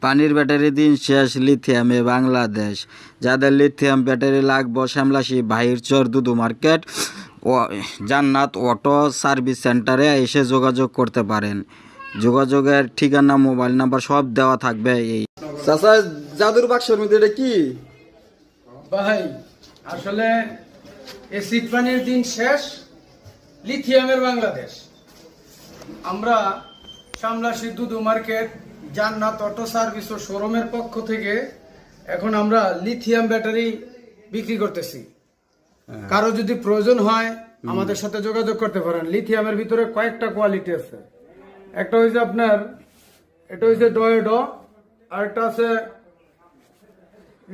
পানির ব্যাটারি দিন শেষ লিথিয়ামে বাংলাদেশ। যাদের লিথিয়াম ব্যাটারি লাগবে শ্যামলাশি বাহিরচর দুদু মার্কেট ও জান্নাত অটো সার্ভিস সেন্টারে এসে যোগাযোগ করতে পারেন। যোগাযোগের ঠিকানা মোবাইল নাম্বার সব দেওয়া থাকবে। এই চাচা জাদুর বাক্সের মধ্যে এটা কি ভাই? আসলে এসিড পানির দিন শেষ, লিথিয়ামের বাংলাদেশ। আমরা শ্যামলাশি দুদু মার্কেট জান্নাত অটো সার্ভিস ও শোরুমের পক্ষ থেকে এখন আমরা লিথিয়াম ব্যাটারি বিক্রি করতেছি। কারো যদি প্রয়োজন হয় আমাদের সাথে যোগাযোগ করতে পারেন। লিথিয়ামের ভিতরে কয়েকটা কোয়ালিটি আছে। একটা হচ্ছে আপনার, এটা হচ্ছে ডয়েডো, আর একটা আছে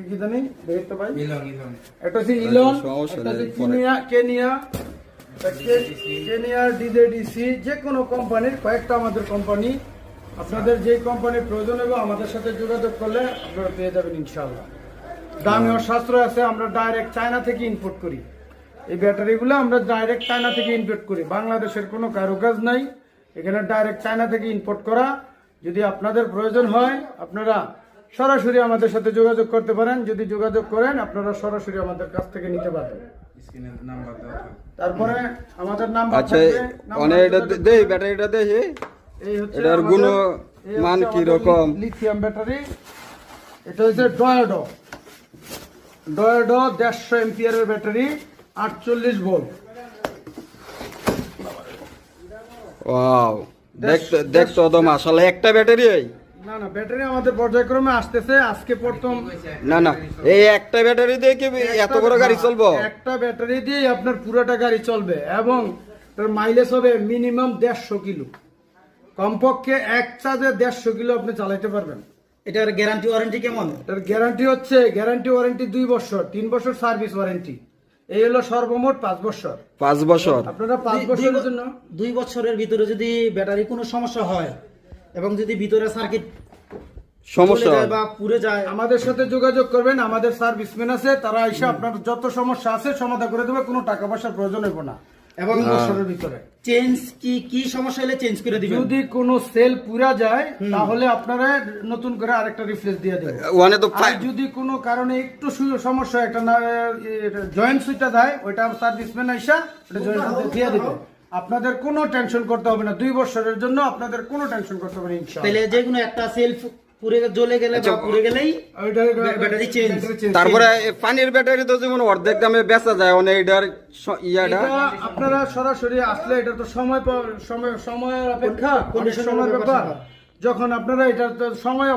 কি জানি দেখতে পাই, এটা হচ্ছে ইলন, একটা হচ্ছে কেনিয়া ডিজেডিসি। যে কোনো কোম্পানির কয়েকটা আমাদের কোম্পানি, আপনাদের যে কোম্পানির প্রয়োজন হবে আমাদের সাথে যোগাযোগ করলে আপনারা পেয়ে যাবেন ইনশাআল্লাহ। দামেও সাশ্রয় আছে। আমরা ডাইরেক্ট চায়না থেকে ইম্পোর্ট করি এই ব্যাটারিগুলো, আমরা ডাইরেক্ট চায়না থেকে ইম্পোর্ট করি। বাংলাদেশের কোনো কারুকাজ নাই, এখানে ডাইরেক্ট চায়না থেকে ইম্পোর্ট করা। যদি আপনাদের প্রয়োজন হয় আপনারা সরাসরি আমাদের সাথে যোগাযোগ করতে পারেন। যদি যোগাযোগ করেন আপনারা সরাসরি আমাদের কাছ থেকে নিতে পারবেন। তারপরে আমাদের নাম্বার আচ্ছা অনেক এটা দে ব্যাটারিটা দেখি এই হচ্ছে এটার গুণ মান কি রকম। লিথিয়াম ব্যাটারি, এটা হচ্ছে ডয়েডো 150 এম্পিয়ারের ব্যাটারি, 48 ভোল্ট। ওয়াও, দেখতে তো আসলে একটা ব্যাটারি। না না, ব্যাটারি আমাদের পর্যায়ক্রমে আসতেছে। আজকে প্রথম না এই একটা ব্যাটারি দিয়ে কি এত বড় গাড়ি চলবো? একটা ব্যাটারি দিয়ে আপনার পুরোটা গাড়ি চলবে এবং তার মাইলেজ হবে মিনিমাম 150 কিলো। কমপক্ষে এক চার্জে 150 কিলো আপনি চালাতে পারবেন। এটার গ্যারান্টি ওয়ারেন্টি কেমন? এটার গ্যারান্টি হচ্ছে, গ্যারান্টি ওয়ারেন্টি 2 বছর, 3 বছর সার্ভিস ওয়ারেন্টি। এই হলো সর্বমোট 5 বছর। 5 বছর আপনারা 5 বছরের জন্য 2 বছরের ভিতরে যদি ব্যাটারি কোনো সমস্যা হয় এবং যদি ভিতরে সার্কিট সমস্যা চলে যায় বা পুড়ে যায়, আমাদের সাথে যোগাযোগ করবেন। আমাদের সার্ভিসম্যান আছে, তারা এসে আপনার যত সমস্যা আছে সমাধান করে দেবে। কোনো টাকা পয়সার প্রয়োজন হবে না এবং 2 বছরের ভিতরে চেঞ্জ কি সমস্যা হলে চেঞ্জ করে দিবেন। যদি কোনো সেল পুরা যায় তাহলে আপনারা নতুন করে আরেকটা রিপ্লেস দিয়ে দেবেন। ওখানে তো আর যদি কোনো কারণে একটু সমস্যা, একটা জয়েন্ট সুইচটা যায়, ওইটা সার্ভিসম্যান আইসা ওটা জয়েন্ট দিয়ে দিবে। আপনাদের কোনো টেনশন করতে হবে না। 2 বছরের জন্য আপনাদের কোনো টেনশন করতে হবে না ইনশাআল্লাহ। তাহলে যে কোনো একটা সেল পুড়ে জ্বলে গেলে বা পুড়ে গেলেই ব্যাটারি চেঞ্জ। তারপরে পানির ব্যাটারি তো যেমন অর্ধেক দামে বেচা যায়, অনেক এটার ইয়াটা আপনারা সরাসরি আসলে এটা তো সময়ের অপেক্ষা, সময়ের ব্যাপার। যখন আপনারা এটা তো সময়